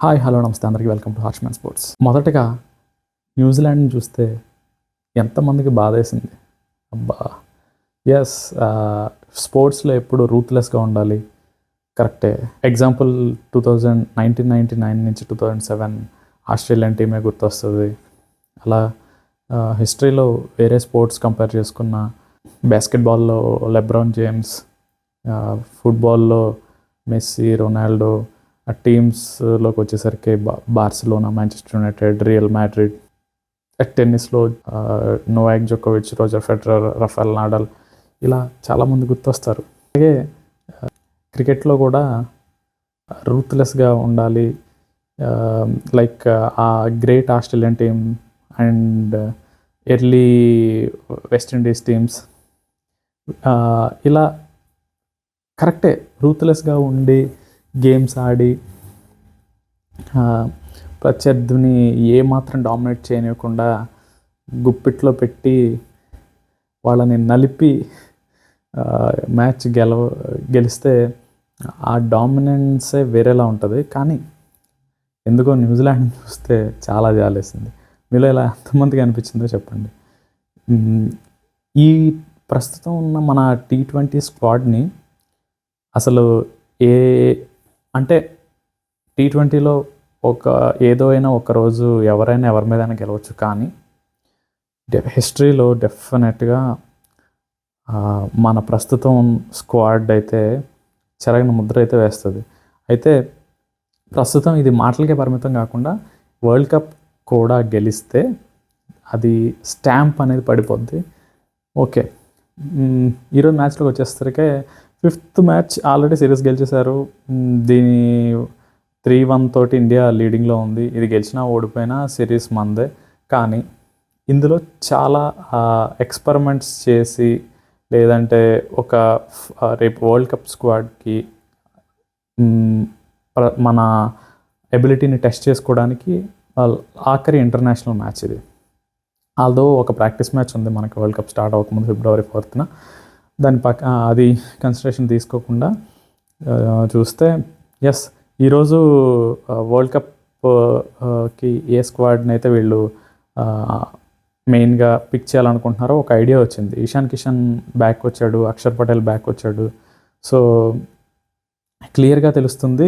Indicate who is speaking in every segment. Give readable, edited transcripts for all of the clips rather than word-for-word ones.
Speaker 1: Hi hello నమస్తే అందరికీ welcome to హార్ష్మ్యాన్ sports. మొదటగా న్యూజిలాండ్ని చూస్తే ఎంతమందికి బాధేసింది. అబ్బా ఎస్, స్పోర్ట్స్లో ఎప్పుడు రూత్లెస్గా ఉండాలి, కరెక్టే. ఎగ్జాంపుల్ 1999 నుంచి 2007 ఆస్ట్రేలియన్ టీమే గుర్తొస్తుంది. అలా హిస్టరీలో వేరే స్పోర్ట్స్ కంపేర్ చేసుకున్న బాస్కెట్బాల్లో లెబ్రాన్ జేమ్స్, ఫుట్బాల్లో మెస్సీ, రొనాల్డో, ఆ టీమ్స్లోకి వచ్చేసరికి Barcelona, Manchester United, Real Madrid. టెన్నిస్లో నోవాక్ జోకోవిచ్, రోజర్ ఫెడరర్, రఫేల్ నాడాల్, ఇలా చాలామంది గుర్తొస్తారు. అలాగే క్రికెట్లో కూడా రూత్లెస్గా ఉండాలి, లైక్ ఆ great Australian team and early West Indies teams, ఇలా కరెక్టే రూత్లెస్గా ఉండి గేమ్స్ ఆడి ప్రత్యర్థిని ఏమాత్రం డామినేట్ చేయనివ్వకుండా గుప్పిట్లో పెట్టి వాళ్ళని నలిపి మ్యాచ్ గెలిస్తే ఆ డామినెన్సే వేరేలా ఉంటుంది. కానీ ఎందుకో న్యూజిలాండ్ చూస్తే చాలా జాలేసింది. మీలో ఇలా ఎంతమందికి అనిపించిందో చెప్పండి. ఈ ప్రస్తుతం ఉన్న మన T20 స్క్వాడ్ని అసలు అంటే T20లో ఏదో అయినా ఒకరోజు ఎవరైనా ఎవరి మీదైనా గెలవచ్చు, కానీ హిస్టరీలో డెఫినెట్గా మన ప్రస్తుతం స్క్వాడ్ అయితే చెరగని ముద్ర అయితే వేస్తుంది. అయితే ప్రస్తుతం ఇది మాటలకే పరిమితం కాకుండా వరల్డ్ కప్ కూడా గెలిస్తే అది స్టాంప్ అనేది పడిపోద్ది. ఓకే, ఈరోజు మ్యాచ్లోకి వచ్చేసరికి 5th మ్యాచ్ ఆల్రెడీ సిరీస్ గెలిచేశారు. దీని 3-1 తోటి ఇండియా లీడింగ్లో ఉంది. ఇది గెలిచినా ఓడిపోయినా సిరీస్ మందే. కానీ ఇందులో చాలా ఎక్స్పెరిమెంట్స్ చేసి, లేదంటే ఒక రేపు వరల్డ్ కప్ స్క్వాడ్కి మన ఎబిలిటీని టెస్ట్ చేసుకోవడానికి ఆఖరి ఇంటర్నేషనల్ మ్యాచ్ ఇది. ఆల్దో ఒక ప్రాక్టీస్ మ్యాచ్ ఉంది మనకి వరల్డ్ కప్ స్టార్ట్ అవ్వకముందు February 4th. దాని అది కన్సిడరేషన్ తీసుకోకుండా చూస్తే ఎస్, ఈరోజు వరల్డ్ కప్కి ఏ స్క్వాడ్ని అయితే వీళ్ళు మెయిన్గా పిక్ చేయాలనుకుంటున్నారో ఒక ఐడియా వచ్చింది. ఇషాన్ కిషన్ బ్యాక్ వచ్చాడు, అక్షర్ పటేల్ బ్యాక్ వచ్చాడు. సో క్లియర్గా తెలుస్తుంది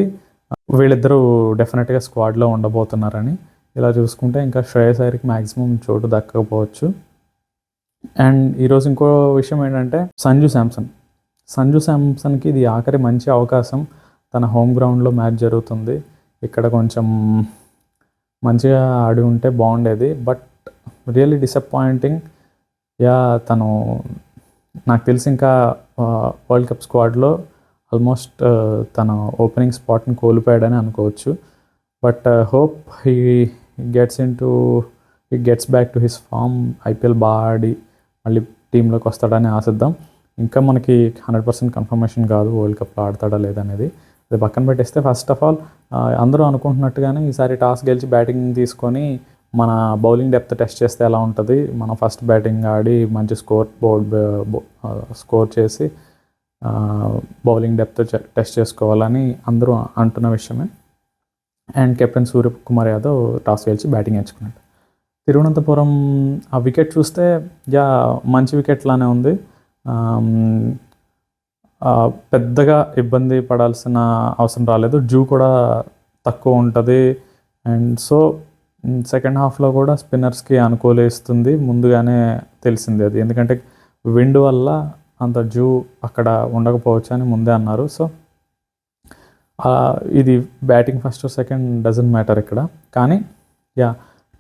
Speaker 1: వీళ్ళిద్దరూ డెఫినెట్గా స్క్వాడ్లో ఉండబోతున్నారని. ఇలా చూసుకుంటే ఇంకా శ్రేయస్ అయ్యర్కి మ్యాక్సిమం చోటు దక్కకపోవచ్చు. అండ్ ఈరోజు ఇంకో విషయం ఏంటంటే సంజు శాంసన్కి ఇది ఆఖరి మంచి అవకాశం. తన హోమ్ గ్రౌండ్లో మ్యాచ్ జరుగుతుంది. ఇక్కడ కొంచెం మంచిగా ఆడి ఉంటే బాగుండేది. But really disappointing. తను నాకు తెలిసి ఇంకా వరల్డ్ కప్ స్క్వాడ్లో ఆల్మోస్ట్ తన ఓపెనింగ్ స్పాట్ని కోల్పోయాడని అనుకోవచ్చు. But hope he gets back to his form. IPL బాగా ఆడి మళ్ళీ టీంలోకి వస్తాడని ఆశిద్దాం. ఇంకా మనకి 100% కన్ఫర్మేషన్ కాదు వరల్డ్ కప్లో ఆడతాడా లేదనేది. అది పక్కన పెట్టేస్తే, ఫస్ట్ ఆఫ్ ఆల్ అందరూ అనుకుంటున్నట్టుగానే ఈసారి టాస్ గెలిచి బ్యాటింగ్ తీసుకొని మన బౌలింగ్ డెప్త్ టెస్ట్ చేస్తే ఎలా ఉంటుంది, మనం ఫస్ట్ బ్యాటింగ్ ఆడి మంచి స్కోర్ చేసి బౌలింగ్ డెప్త్ టెస్ట్ చేసుకోవాలని అందరూ అంటున్న విషయమే. And captain Suryakumar Yadav toss గెలిచి బ్యాటింగ్ ఎంచుకున్నాడు. తిరువనంతపురం ఆ వికెట్ చూస్తే మంచి వికెట్ లానే ఉంది. పెద్దగా ఇబ్బంది పడాల్సిన అవసరం రాలేదు. డ్యూ కూడా తక్కువ ఉంటుంది. అండ్ సో సెకండ్ హాఫ్లో కూడా స్పిన్నర్స్కి అనుకూలిస్తుంది. ముందుగానే తెలిసింది అది, ఎందుకంటే విండ్ వల్ల అంత డ్యూ అక్కడ ఉండకపోవచ్చు అని ముందే అన్నారు. సో ఇది batting first second doesn't matter ఇక్కడ. కానీ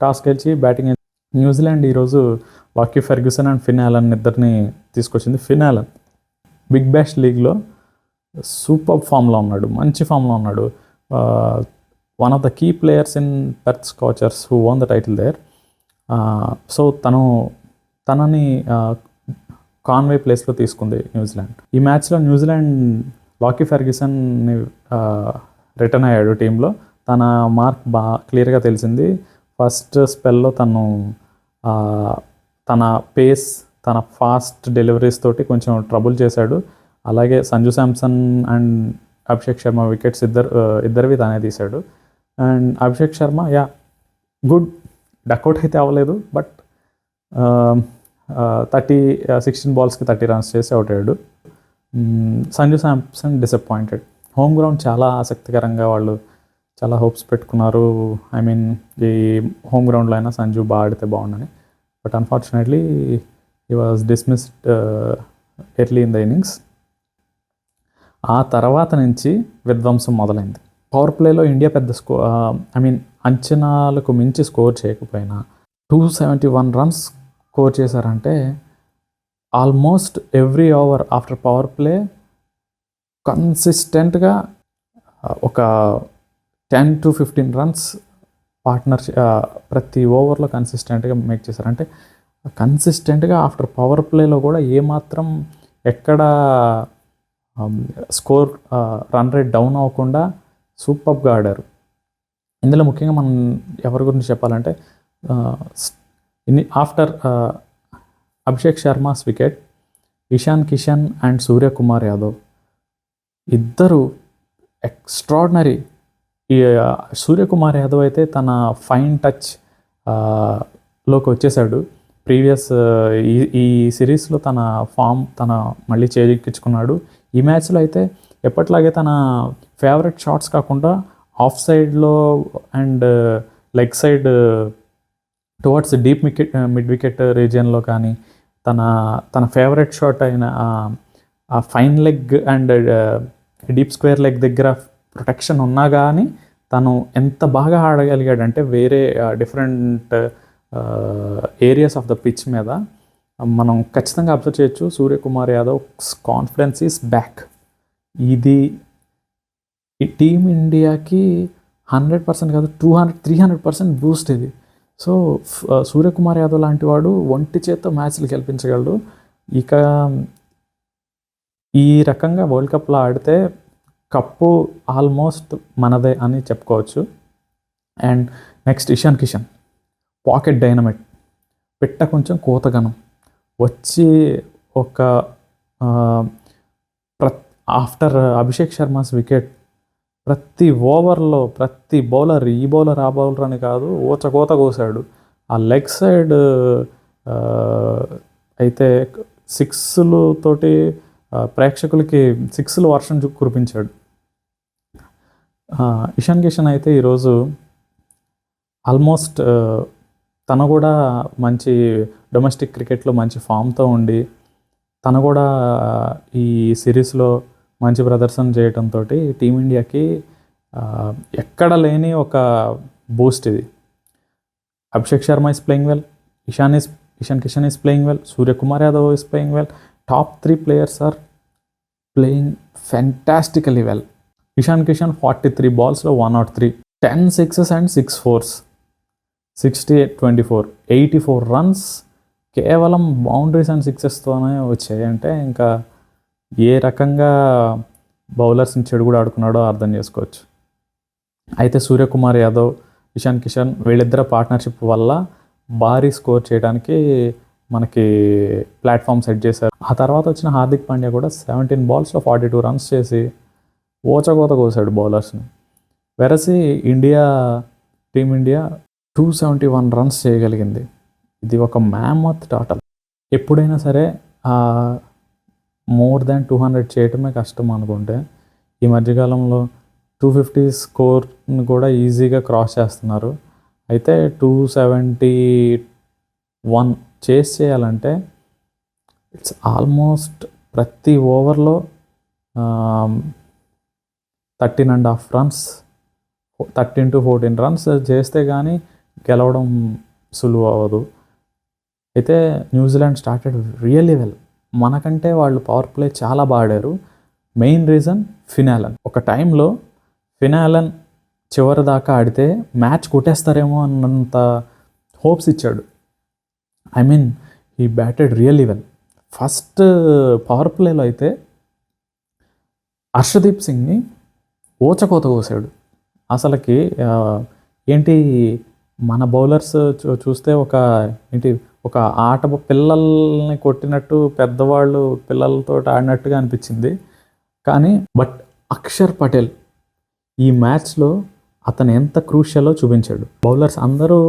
Speaker 1: టాస్ గెలిచి బ్యాటింగ్ న్యూజిలాండ్ ఈరోజు Lockie Ferguson and Finn Allen ఇద్దరిని తీసుకొచ్చింది. ఫిన్ అలన్ బిగ్ బ్యాష్ లీగ్లో సూపర్ ఫామ్లో ఉన్నాడు, మంచి ఫామ్లో ఉన్నాడు. One of the key players in Perth Scorchers who won the title there. So తనని కాన్వే ప్లేస్లో తీసుకుంది న్యూజిలాండ్. ఈ మ్యాచ్లో న్యూజిలాండ్ లాకీ ఫెర్గ్యూసన్ని రిటర్న్ అయ్యాడు టీంలో. తన మార్క్ బాగా క్లియర్గా తెలిసింది. ఫస్ట్ స్పెల్లో తన పేస్, తన ఫాస్ట్ డెలివరీస్ తోటి కొంచెం ట్రబుల్ చేశాడు. అలాగే సంజు శాంసన్ అండ్ అభిషేక్ శర్మ వికెట్స్ ఇద్దరివి తానే తీశాడు. And Abhishek Sharma good, duck out అయితే అవ్వలేదు, బట్ 16 బాల్స్కి 30 రన్స్ చేసి అవుట్ అయ్యాడు. Sanju Samson disappointed. Home ground చాలా ఆసక్తికరంగా వాళ్ళు చాలా హోప్స్ పెట్టుకున్నారు. ఐ మీన్ ఈ హోమ్ గ్రౌండ్లో అయినా సంజు బాగా ఆడితే బాగుండని, but unfortunately he was dismissed early in the innings. ఆ తర్వాత నుంచి విధ్వంసం మొదలైంది. పవర్ ప్లేలో ఇండియా పెద్ద అంచనాలకు మించి స్కోర్ చేయకపోయినా 271 రన్స్ స్కోర్ చేశారంటే almost every over after power play కన్సిస్టెంట్గా ఒక 10 to 15 రన్స్ ప్రతి ఓవర్లో కన్సిస్టెంట్గా మేక్ చేశారంటే కన్సిస్టెంట్గా ఆఫ్టర్ పవర్ ప్లేలో కూడా ఏమాత్రం ఎక్కడ స్కోర్ రన్ రేట్ డౌన్ అవ్వకుండా సూపర్గా ఆడారు. ఇందులో ముఖ్యంగా మనం ఎవరి గురించి చెప్పాలంటే after Abhishek Sharma's wicket Ishan Kishan and Suryakumar Yadav ఇద్దరు ఎక్స్ట్రాడినరీ. ఈ సూర్యకుమార్ యాదవ్ అయితే తన ఫైన్ టచ్ లోకి వచ్చేసాడు. ప్రీవియస్ ఈ సిరీస్లో తన ఫామ్ మళ్ళీ చేజిక్కించుకున్నాడు. ఈ మ్యాచ్లో అయితే ఎప్పట్లాగే తన ఫేవరెట్ షాట్స్ కాకుండా ఆఫ్ సైడ్లో and leg side towards deep mid wicket రీజియన్లో కానీ తన ఫేవరెట్ షాట్ అయిన ఆ fine leg and deep square leg దగ్గర ప్రొటెక్షన్ ఉన్నా కానీ తను ఎంత బాగా ఆడగలిగాడంటే వేరే different areas of the pitch మీద మనం ఖచ్చితంగా అబ్జర్వ్ చేయొచ్చు. Suryakumar Yadav confidence is back. ఇది ఈ టీమిండియాకి 100% కాదు 200-300% బూస్ట్ ఇది. సో సూర్యకుమార్ యాదవ్ లాంటి వాడు ఒంటి చేత్తో మ్యాచ్లు గెలిపించగలడు. ఇక ఈ రకంగా వరల్డ్ కప్లో ఆడితే కప్పు ఆల్మోస్ట్ మనదే అని చెప్పుకోవచ్చు. And next Ishan Kishan pocket dynamite, పిట్ట కొంచెం కోతగనం వచ్చి ఒక ఆఫ్టర్ అభిషేక్ శర్మాస్ వికెట్ ప్రతి ఓవర్లో ప్రతి బౌలర్ ఈ బౌలర్ ఆ బౌలర్ అని కాదు కోత కోసాడు. ఆ లెగ్ సైడ్ అయితే సిక్స్లు తోటి ప్రేక్షకులకి సిక్స్లు వర్షం కురిపించాడు. ఇషాన్ కిషన్ అయితే ఈరోజు ఆల్మోస్ట్ తను కూడా మంచి డొమెస్టిక్ క్రికెట్లో మంచి ఫామ్తో ఉండి తను కూడా ఈ సిరీస్లో మంచి ప్రదర్శన చేయడంతో టీమిండియాకి ఎక్కడ లేని ఒక బూస్ట్ ఇది. Abhishek Sharma is playing well, Ishan Kishan is playing well, Suryakumar Yadav is playing well. Top 3 players are playing fantastically well. Ishan Kishan 43 balls-లో 103, 10 sixes and 6 fours, 68-24, 84 runs కేవలం బౌండరీస్ అండ్ సిక్సెస్తోనే వచ్చాయి. అంటే ఇంకా ఏ రకంగా బౌలర్స్ని చెడు కూడా ఆడుకున్నాడో అర్థం చేసుకోవచ్చు. అయితే సూర్యకుమార్ యాదవ్, ఇషాన్ కిషన్ వీళ్ళిద్దరు పార్ట్నర్షిప్ వల్ల భారీ స్కోర్ చేయడానికి మనకి ప్లాట్ఫామ్ సెట్ చేశారు. ఆ తర్వాత వచ్చిన హార్దిక్ పాండ్యా కూడా 17 balls-లో 42 runs చేసి ఓచకోత కోసాడు బౌలర్స్ని. వెరసి టీమిండియా 271 runs చేయగలిగింది. ఇది ఒక మ్యామత్ టోటల్. ఎప్పుడైనా సరే మోర్ దాన్ 200 చేయటమే కష్టం అనుకుంటే ఈ మధ్యకాలంలో 250 స్కోర్ని కూడా ఈజీగా క్రాస్ చేస్తున్నారు. అయితే 271 చేయాలంటే ఇట్స్ ఆల్మోస్ట్ ప్రతి ఓవర్లో 13.5 runs, 13 to 14 runs చేస్తే కానీ గెలవడం సులువు అవ్వదు. అయితే న్యూజిలాండ్ స్టార్టెడ్ రియల్లీ వెల్. మనకంటే వాళ్ళు పవర్ ప్లే చాలా బాగా ఆడారు. Main reason Finn Allen. ఒక టైంలో ఫినాలన్ చివరి దాకా ఆడితే మ్యాచ్ కొట్టేస్తారేమో అన్నంత హోప్స్ ఇచ్చాడు. I mean he batted really well. First power ప్లేలో అయితే హర్షదీప్ సింగ్ని ఓచకోత కోసాడు. అసలుకి ఏంటి మన బౌలర్స్ చూస్తే ఒక ఆట పిల్లల్ని కొట్టినట్టు పెద్దవాళ్ళు పిల్లలతో ఆడినట్టుగా అనిపించింది. కానీ బట్ అక్షర్ పటేల్ ఈ మ్యాచ్లో అతను ఎంత క్రూషియలో చూపించాడు. బౌలర్స్ అందరూ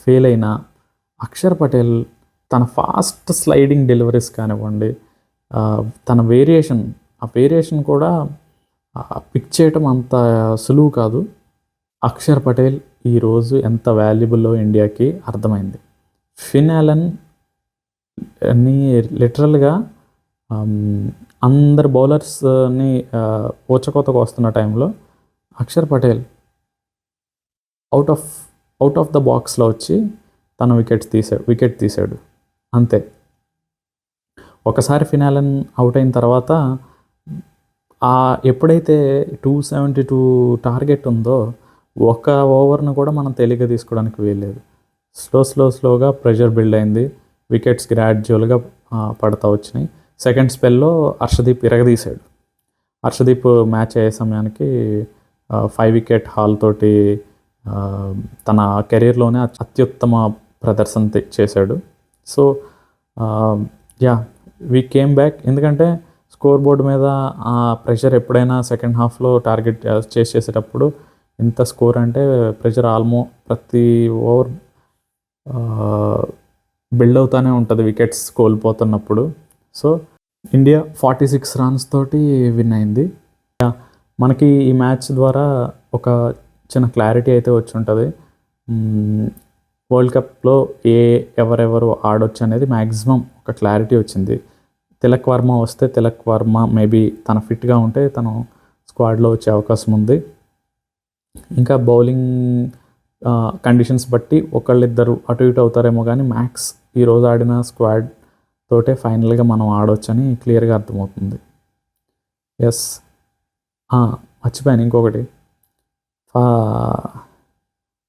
Speaker 1: ఫెయిల్ అయినా అక్షర్ పటేల్ తన ఫాస్ట్ స్లైడింగ్ డెలివరీస్ కానివ్వండి, తన ఆ వేరియేషన్ కూడా పిక్ చేయటం అంత సులువు కాదు. అక్షర్ పటేల్ ఈరోజు ఎంత వాల్యుబుల్లో ఇండియాకి అర్థమైంది. ఫిన్ అలెన్ లిటరల్గా అందరు బౌలర్స్ని ఊచకోతకు వస్తున్న టైంలో Akshar Patel out of the బాక్స్లో వచ్చి తన వికెట్ తీశాడు అంతే. ఒకసారి ఫిన్ అలెన్ అవుట్ అయిన తర్వాత ఎప్పుడైతే 272 టార్గెట్ ఉందో ఒక ఓవర్ను కూడా మనం తేలిగ్గా తీసుకోవడానికి వీల్లేదు. స్లోగా ప్రెషర్ బిల్డ్ అయింది. వికెట్స్ గ్రాడ్యువల్గా పడతా వచ్చినాయి. సెకండ్ స్పెల్లో హర్షదీప్ ఇరగదీశాడు. హర్షదీప్ మ్యాచ్ అయ్యే సమయానికి 5 వికెట్ హాల్ తోటి తన కెరీర్లోనే అత్యుత్తమ ప్రదర్శన చేశాడు. So we came back. ఎందుకంటే స్కోర్ బోర్డు మీద ఆ ప్రెషర్ ఎప్పుడైనా సెకండ్ హాఫ్లో టార్గెట్ చేసేటప్పుడు ఎంత స్కోర్ అంటే ప్రెషర్ ప్రతి ఓవర్ బిల్డ్ అవుతూనే ఉంటుంది వికెట్స్ కోల్పోతున్నప్పుడు. సో ఇండియా 46 రన్స్ తోటి విన్ అయింది. మనకి ఈ మ్యాచ్ ద్వారా ఒక చిన్న క్లారిటీ అయితే వచ్చి ఉంటుంది. వరల్డ్ కప్లో ఎవరెవరు ఆడొచ్చు అనేది మ్యాక్సిమం ఒక క్లారిటీ వచ్చింది. తిలక్ వర్మ వస్తే తిలక్ వర్మ మేబీ తన ఫిట్గా ఉంటే తను స్క్వాడ్లో వచ్చే అవకాశం ఉంది. ఇంకా బౌలింగ్ కండిషన్స్ బట్టి ఒకళ్ళిద్దరు అటు ఇటు అవుతారేమో, కానీ మ్యాక్స్ ఈరోజు ఆడిన స్క్వాడ్ తోటే ఫైనల్గా మనం ఆడవచ్చని క్లియర్గా అర్థమవుతుంది. ఎస్, మర్చిపోయాను ఇంకొకటి.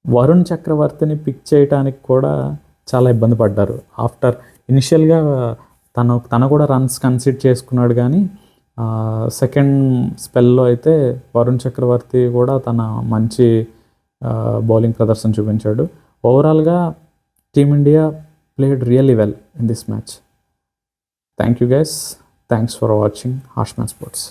Speaker 1: వరుణ్ చక్రవర్తిని పిక్ చేయడానికి కూడా చాలా ఇబ్బంది పడ్డారు. ఆఫ్టర్ ఇనిషియల్గా తను కూడా రన్స్ కన్సిడర్ చేసుకున్నాడు, కానీ సెకండ్ స్పెల్లో అయితే వరుణ్ చక్రవర్తి కూడా తన మంచి బౌలింగ్ ప్రదర్శన చూపించాడు. ఓవరాల్గా Team India played really well in this match. Thank you guys. Thanks for watching హార్ష్మ్యాన్ స్పోర్ట్స్.